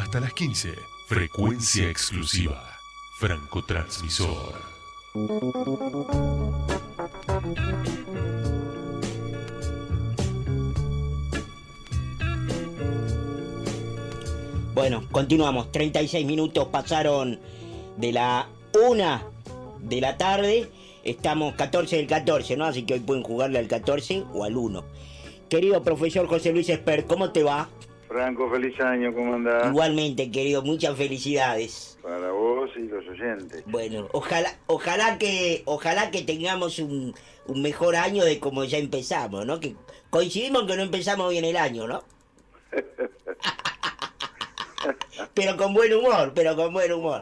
Hasta las 15. Frecuencia exclusiva. Francotransmisor. Bueno, continuamos. 36 minutos pasaron de la 1 de la tarde. Estamos 14 del 14, ¿no? Así que hoy pueden jugarle al 14 o al 1. Querido profesor José Luis Espert, ¿cómo te va? Franco, feliz año, ¿cómo andás? Igualmente, querido, muchas felicidades. Para vos y los oyentes. Bueno, ojalá que tengamos un mejor año de como ya empezamos, ¿no? Que coincidimos que no empezamos bien el año, ¿no? Pero con buen humor.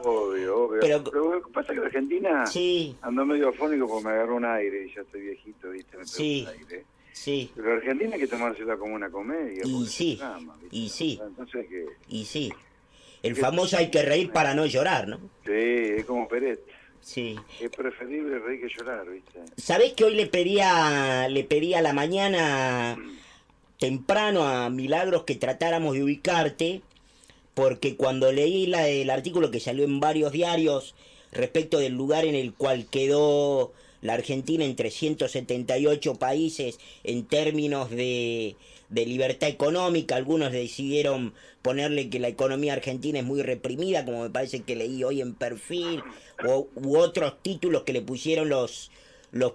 Obvio. Pero lo que pasa es que en Argentina sí, ando medio afónico porque me agarró un aire y ya estoy viejito, ¿viste? Me pegó sí, un aire. sí. Pero Argentina hay que tomársela como una comedia. Y porque sí, es un drama, ¿viste? y sí, Entonces, ¿qué? y sí. El famoso hay que reír para no llorar, ¿no? Sí, es como Peret. Sí. Es preferible reír que llorar, ¿viste? ¿Sabés que hoy le pedí a la mañana temprano a Milagros que tratáramos de ubicarte? Porque cuando leí el artículo que salió en varios diarios respecto del lugar en el cual quedó la Argentina entre 178 países en términos de libertad económica, algunos decidieron ponerle que la economía argentina es muy reprimida, como me parece que leí hoy en Perfil, u otros títulos que le pusieron los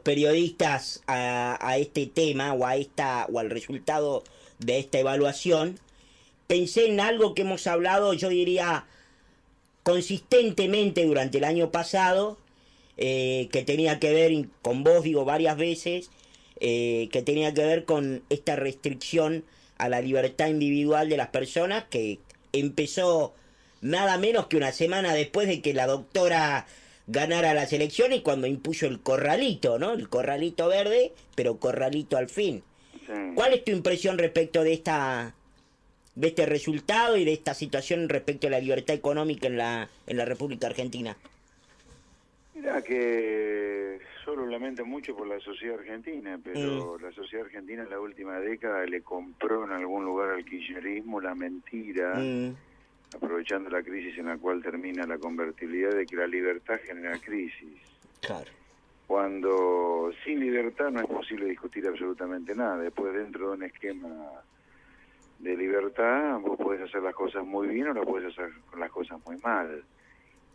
periodistas a este tema o al resultado de esta evaluación. Pensé en algo que hemos hablado, yo diría, consistentemente durante el año pasado, que tenía que ver, con vos digo varias veces, que tenía que ver con esta restricción a la libertad individual de las personas, que empezó nada menos que una semana después de que la doctora ganara las elecciones, cuando impuso el corralito, ¿no? El corralito verde, pero corralito al fin. Sí. ¿Cuál es tu impresión respecto de este resultado y de esta situación respecto a la libertad económica en la República Argentina? Mira que yo lo lamento mucho por la sociedad argentina, pero la sociedad argentina en la última década le compró en algún lugar al kirchnerismo la mentira, aprovechando la crisis en la cual termina la convertibilidad, de que la libertad genera crisis. Claro. Cuando sin libertad no es posible discutir absolutamente nada. Después, dentro de un esquema de libertad, vos podés hacer las cosas muy bien o las podés hacer las cosas muy mal.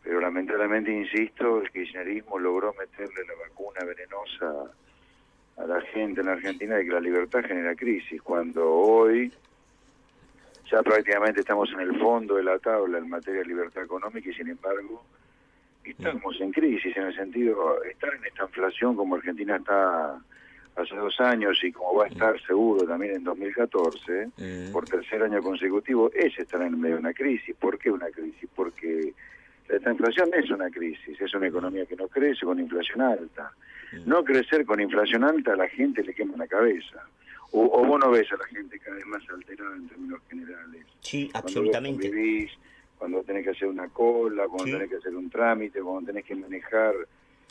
Pero lamentablemente, insisto, el kirchnerismo logró meterle la vacuna venenosa a la gente en la Argentina de que la libertad genera crisis, cuando hoy ya prácticamente estamos en el fondo de la tabla en materia de libertad económica y sin embargo estamos en crisis, en el sentido de estar en esta inflación como Argentina está hace 2 años y como va a estar seguro también en 2014, por tercer año consecutivo, es estar en medio de una crisis. ¿Por qué una crisis? Porque esta inflación es una crisis, es una economía que no crece con inflación alta. No crecer con inflación alta a la gente le quema la cabeza. O vos no ves a la gente cada vez más alterada en términos generales. Sí, absolutamente. Cuando vos convivís, cuando tenés que hacer una cola, cuando Sí. tenés que hacer un trámite, cuando tenés que manejar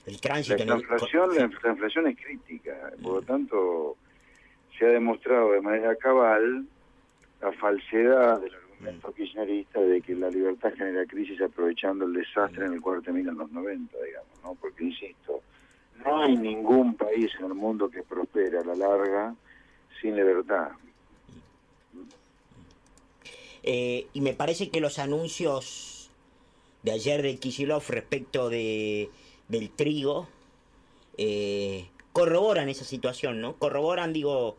El tránsito. la inflación es crítica, por lo tanto se ha demostrado de manera cabal la falsedad del argumento kirchnerista de que la libertad genera crisis aprovechando el desastre en el cual terminan los 90, digamos, ¿no? Porque, insisto, no hay ningún país en el mundo que prospere a la larga sin libertad. Y me parece que los anuncios de ayer de Kicillof respecto del trigo corroboran esa situación, ¿no? Corroboran, digo,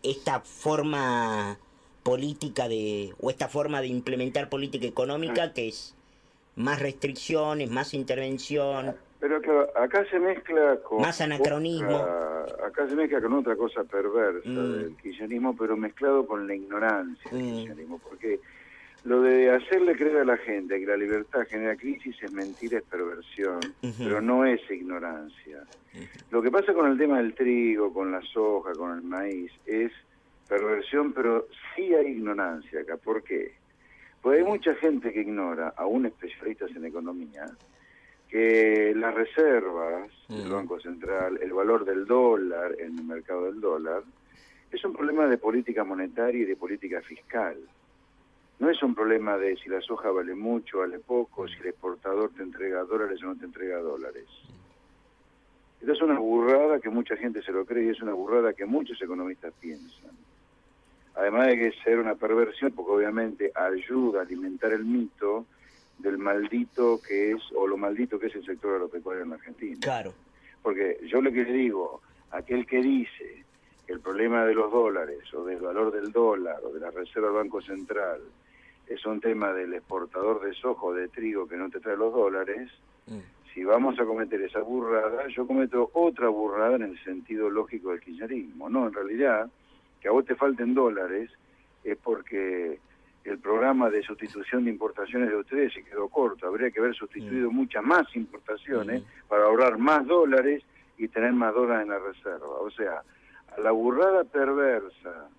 esta forma política o esta forma de implementar política económica que es más restricciones, más intervención. Pero claro, acá se mezcla con más anacronismo. Acá se mezcla con otra cosa perversa del kirchnerismo, pero mezclado con la ignorancia del kirchnerismo, porque lo de hacerle creer a la gente que la libertad genera crisis es mentira, es perversión, pero no es ignorancia. Lo que pasa con el tema del trigo, con la soja, con el maíz, es perversión, pero sí hay ignorancia acá. ¿Por qué? Porque hay mucha gente que ignora, aún especialistas en economía, que las reservas del Banco Central, el valor del dólar en el mercado del dólar, es un problema de política monetaria y de política fiscal. No es un problema de si la soja vale mucho, vale poco, si el exportador te entrega dólares o no te entrega dólares. Esta es una burrada que mucha gente se lo cree y es una burrada que muchos economistas piensan. Además de que ser una perversión, porque obviamente ayuda a alimentar el mito del maldito que es, o lo maldito que es el sector agropecuario en Argentina. Claro. Porque yo lo que le digo, aquel que dice que el problema de los dólares, o del valor del dólar, o de la reserva del Banco Central, es un tema del exportador de soja o de trigo que no te trae los dólares, si vamos a cometer esa burrada, yo cometo otra burrada en el sentido lógico del kirchnerismo. No, en realidad, que a vos te falten dólares es porque el programa de sustitución de importaciones de ustedes se quedó corto. Habría que haber sustituido muchas más importaciones para ahorrar más dólares y tener más dólares en la reserva. O sea, a la burrada perversa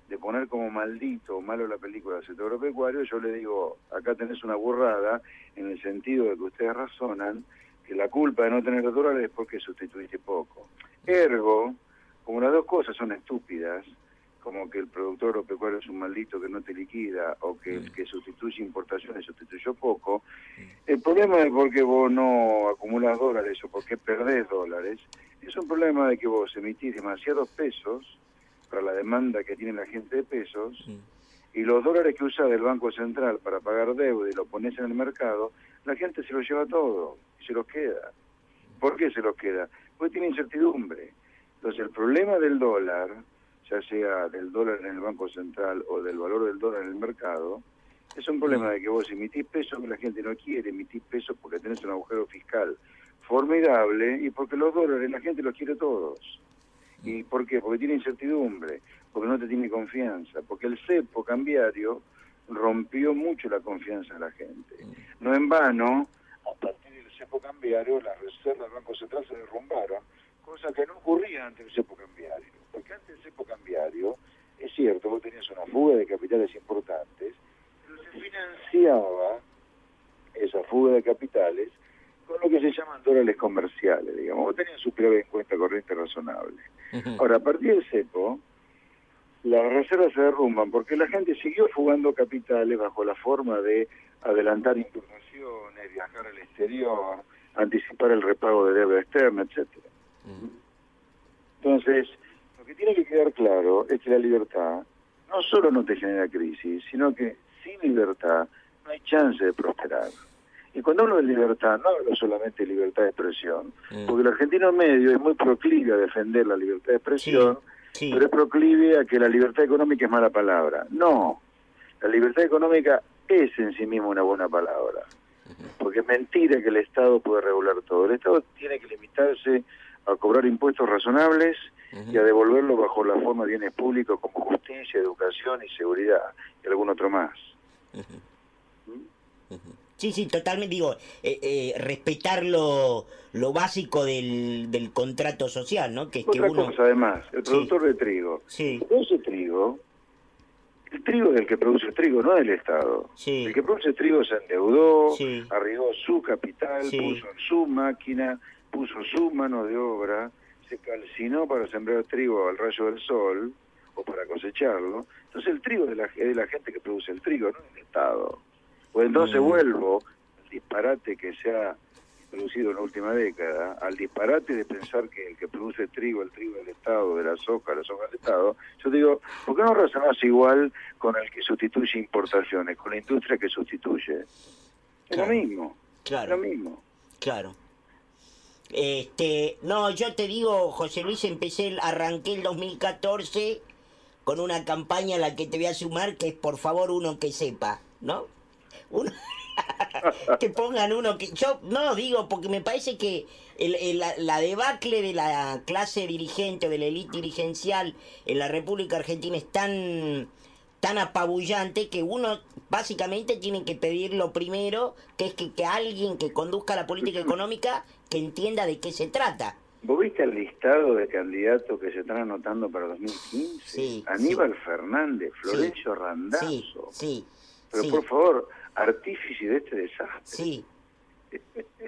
de poner como maldito o malo la película del sector agropecuario, yo le digo, acá tenés una burrada en el sentido de que ustedes razonan que la culpa de no tener dólares es porque sustituiste poco. Ergo, como las dos cosas son estúpidas, como que el productor agropecuario es un maldito que no te liquida, o que el que sustituye importaciones sustituyó poco, el problema de por qué vos no acumulas dólares o por qué perdés dólares, es un problema de que vos emitís demasiados pesos para la demanda que tiene la gente de pesos, y los dólares que usás del Banco Central para pagar deuda y lo pones en el mercado, la gente se los lleva todo y se los queda. ¿Por qué se los queda? Porque tiene incertidumbre. Entonces el problema del dólar, ya sea del dólar en el Banco Central o del valor del dólar en el mercado, es un problema de que vos emitís pesos que la gente no quiere, emitís pesos porque tenés un agujero fiscal formidable y porque los dólares la gente los quiere todos. ¿Y por qué? Porque tiene incertidumbre, porque no te tiene confianza, porque el cepo cambiario rompió mucho la confianza de la gente. No en vano, a partir del cepo cambiario, las reservas del Banco Central se derrumbaron, cosa que no ocurría antes del cepo cambiario. Porque antes del cepo cambiario, es cierto, vos tenías una fuga de capitales importantes, pero se financiaba esa fuga de capitales con lo que se llaman dólares comerciales, digamos. Vos tenías superávit en cuenta corriente razonable. Ahora, a partir del cepo, las reservas se derrumban porque la gente siguió fugando capitales bajo la forma de adelantar importaciones, viajar al exterior, anticipar el repago de deuda externa, etcétera. Entonces, lo que tiene que quedar claro es que la libertad no solo no te genera crisis, sino que sin libertad no hay chance de prosperar. Y cuando hablo de libertad, no hablo solamente de libertad de expresión, porque el argentino medio es muy proclive a defender la libertad de expresión, pero es proclive a que la libertad económica es mala palabra. No, la libertad económica es en sí misma una buena palabra, porque es mentira que el Estado puede regular todo. El Estado tiene que limitarse a cobrar impuestos razonables y a devolverlo bajo la forma de bienes públicos como justicia, educación y seguridad, y algún otro más. Sí, totalmente, digo, respetar lo básico del contrato social, ¿no? Que es Otra que uno... cosa, además, el productor de trigo. Produce trigo, el trigo es el que produce trigo, no es el Estado. El que produce trigo se endeudó, arriesgó su capital, puso en su máquina, puso su mano de obra, se calcinó para sembrar trigo al rayo del sol, o para cosecharlo. Entonces el trigo es de la gente que produce el trigo, no del Estado. Pues entonces vuelvo al disparate que se ha producido en la última década, al disparate de pensar que el que produce el trigo del Estado, de la soja del Estado. Yo digo, ¿por qué no razonás igual con el que sustituye importaciones, con la industria que sustituye? Es lo mismo, es lo mismo. Claro. No, yo te digo, José Luis, arranqué el 2014 con una campaña a la que te voy a sumar, que es por favor uno que sepa, ¿no? Que pongan uno que... Yo no digo, porque me parece que la debacle de la clase dirigente o de la élite dirigencial en la República Argentina es tan apabullante que uno básicamente tiene que pedir lo primero, que es que alguien que conduzca la política económica que entienda de qué se trata. ¿Vos viste el listado de candidatos que se están anotando para 2015? Aníbal Fernández, Florencio Randazzo. Pero por favor, artífice de este desastre.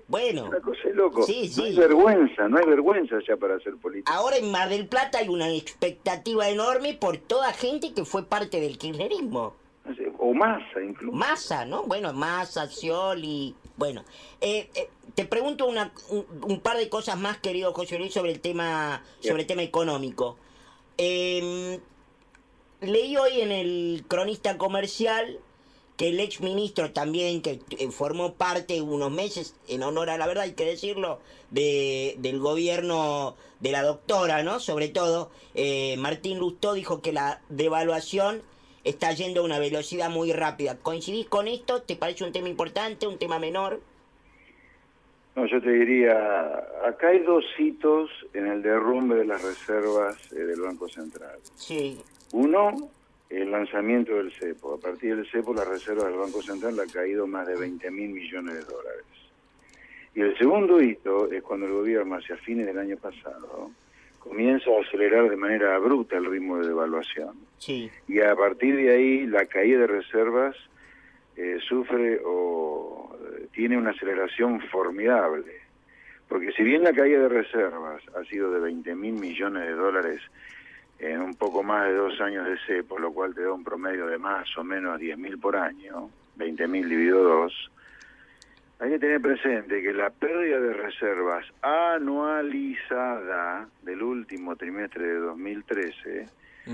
Bueno. Una cosa de loco. No hay vergüenza ya para hacer política. Ahora en Mar del Plata hay una expectativa enorme por toda gente que fue parte del kirchnerismo. O o Massa incluso. Massa, ¿no? Bueno, Massa, Scioli. Bueno, te pregunto un par de cosas más, querido José Luis, sobre el tema económico. Leí hoy en el Cronista Comercial que el ex ministro también, que formó parte unos meses, en honor a la verdad hay que decirlo, del gobierno de la doctora, ¿no? Sobre todo, Martín Lustó dijo que la devaluación está yendo a una velocidad muy rápida. ¿Coincidís con esto? ¿Te parece un tema importante, un tema menor? No, yo te diría, acá hay dos hitos en el derrumbe de las reservas del Banco Central. Sí. Uno, el lanzamiento del cepo. A partir del cepo, la reserva del Banco Central ha caído más de 20.000 millones de dólares. Y el segundo hito es cuando el gobierno, hacia fines del año pasado, comienza a acelerar de manera abrupta el ritmo de devaluación. Sí. Y a partir de ahí, la caída de reservas sufre o tiene una aceleración formidable. Porque si bien la caída de reservas ha sido de 20.000 millones de dólares en un poco más de 2 años de cepo, lo cual te da un promedio de más o menos 10.000 por año, 20.000 dividido 2, hay que tener presente que la pérdida de reservas anualizada del último trimestre de 2013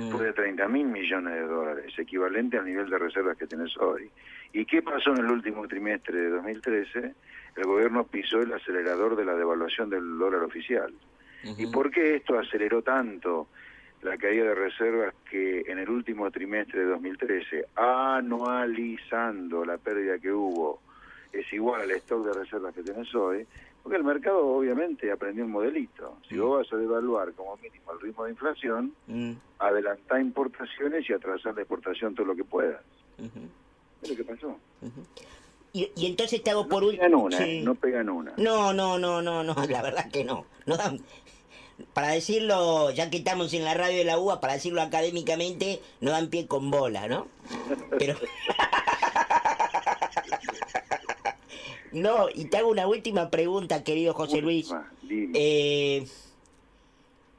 fue de 30.000 millones de dólares, equivalente al nivel de reservas que tenés hoy. ¿Y qué pasó en el último trimestre de 2013? El gobierno pisó el acelerador de la devaluación del dólar oficial. ¿Y por qué esto aceleró tanto la caída de reservas que en el último trimestre de 2013, anualizando la pérdida que hubo, es igual al stock de reservas que tenés hoy? Porque el mercado obviamente aprendió un modelito. Si vos vas a devaluar como mínimo el ritmo de inflación, adelantá importaciones y atrasar la exportación todo lo que puedas. Es lo que pasó. Y entonces te hago por último... Sí. No pegan una. No, la verdad que no. No dan... Para decirlo, ya que estamos en la radio de la UBA, para decirlo académicamente, no dan pie con bola, ¿no? Pero... No, y te hago una última pregunta, querido José Luis.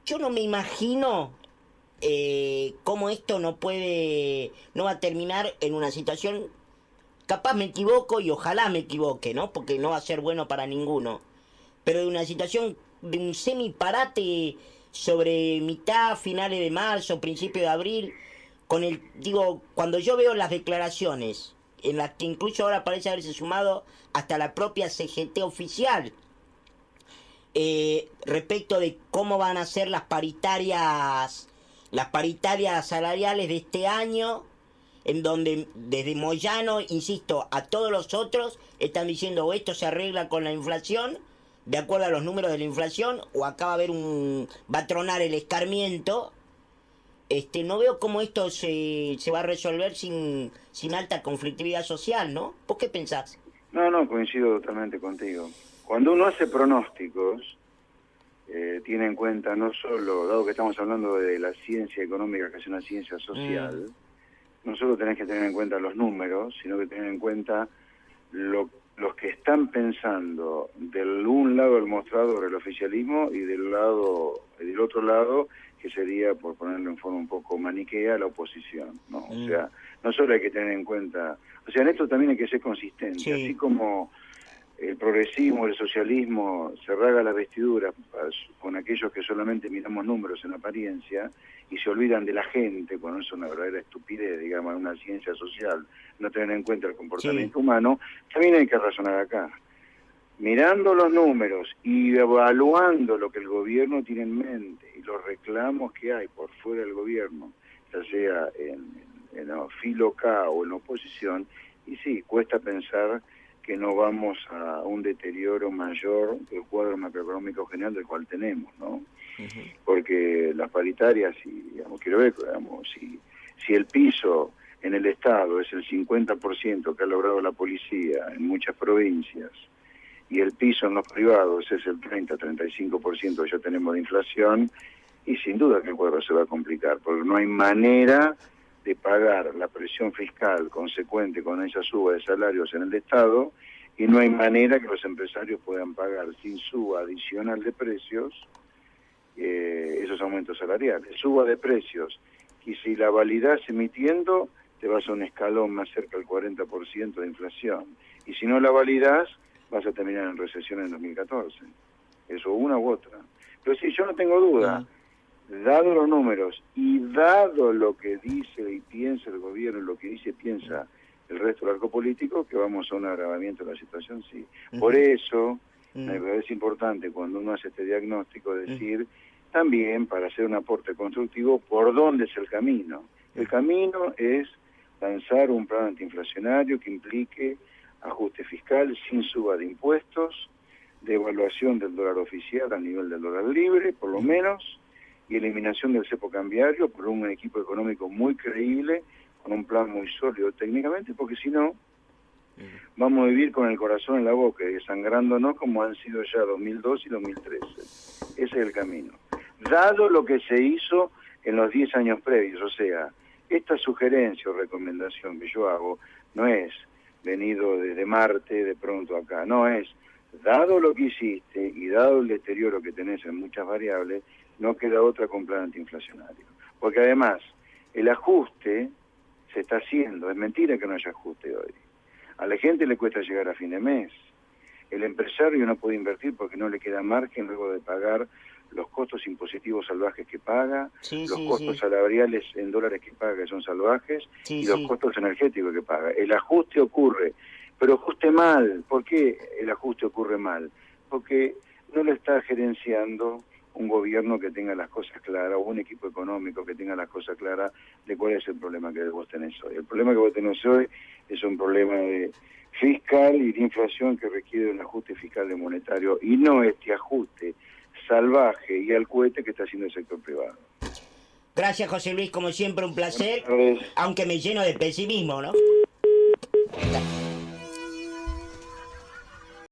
Yo no me imagino cómo esto no va a terminar en una situación, capaz me equivoco y ojalá me equivoque, ¿no? Porque no va a ser bueno para ninguno. Pero de una situación de un semi-parate sobre mitad, finales de marzo, principio de abril, cuando yo veo las declaraciones, en las que incluso ahora parece haberse sumado hasta la propia CGT oficial, respecto de cómo van a ser las paritarias salariales de este año, en donde desde Moyano, insisto, a todos los otros están diciendo o esto se arregla con la inflación, de acuerdo a los números de la inflación, o acá va a tronar el escarmiento. No veo cómo esto se va a resolver sin alta conflictividad social, ¿no? ¿Vos qué pensás? No, coincido totalmente contigo. Cuando uno hace pronósticos, tiene en cuenta no solo, dado que estamos hablando de la ciencia económica, que es una ciencia social, no solo tenés que tener en cuenta los números, sino que tener en cuenta los que están pensando del un lado del mostrador, el oficialismo, y del otro lado, que sería, por ponerlo en forma un poco maniquea, la oposición, ¿no? O sea, no solo hay que tener en cuenta, o sea, en esto también hay que ser consistente, sí. Así como el progresismo, el socialismo se rasga las vestiduras con aquellos que solamente miramos números en apariencia y se olvidan de la gente, cuando es una verdadera estupidez, digamos, una ciencia social, no tener en cuenta el comportamiento humano, también hay que razonar acá. Mirando los números y evaluando lo que el gobierno tiene en mente y los reclamos que hay por fuera del gobierno, ya sea en filo K o en oposición, y sí, cuesta pensar que no vamos a un deterioro mayor del cuadro macroeconómico general del cual tenemos, ¿no? Porque las paritarias, quiero ver, si el piso en el Estado es el 50% que ha logrado la policía en muchas provincias, y el piso en los privados es el 30-35% que ya tenemos de inflación, y sin duda que el cuadro se va a complicar, porque no hay manera de pagar la presión fiscal consecuente con esa suba de salarios en el Estado, y no hay manera que los empresarios puedan pagar sin suba adicional de precios esos aumentos salariales. Suba de precios, y si la validás emitiendo, te vas a un escalón más cerca del 40% de inflación. Y si no la validás, vas a terminar en recesión en 2014. Eso, una u otra. Pero sí, yo no tengo duda, dado los números y dado lo que dice y piensa el gobierno, lo que dice y piensa el resto del arco político, que vamos a un agravamiento de la situación, sí. Por eso, me parece importante cuando uno hace este diagnóstico decir, también para hacer un aporte constructivo, por dónde es el camino. El camino es lanzar un plan antiinflacionario que implique ajuste fiscal sin suba de impuestos, devaluación del dólar oficial a nivel del dólar libre, por lo menos, y eliminación del cepo cambiario por un equipo económico muy creíble, con un plan muy sólido técnicamente, porque si no, vamos a vivir con el corazón en la boca y desangrándonos como han sido ya 2002 y 2013. Ese es el camino. Dado lo que se hizo en los 10 años previos, o sea, esta sugerencia o recomendación que yo hago no es venido desde Marte de pronto acá, no es, dado lo que hiciste y dado el deterioro que tenés en muchas variables, no queda otra con plan antiinflacionario. Porque además, el ajuste se está haciendo, es mentira que no haya ajuste hoy. A la gente le cuesta llegar a fin de mes. El empresario no puede invertir porque no le queda margen luego de pagar los costos impositivos salvajes que paga, los costos salariales en dólares que paga, que son salvajes, y los costos energéticos que paga. El ajuste ocurre, pero ajuste mal. ¿Por qué el ajuste ocurre mal? Porque no lo está gerenciando un gobierno que tenga las cosas claras, o un equipo económico que tenga las cosas claras de cuál es el problema que vos tenés hoy. El problema que vos tenés hoy es un problema de fiscal y de inflación que requiere un ajuste fiscal y monetario, y no este ajuste salvaje y al cohete que está haciendo el sector privado. Gracias, José Luis, como siempre un placer, aunque me lleno de pesimismo, ¿no?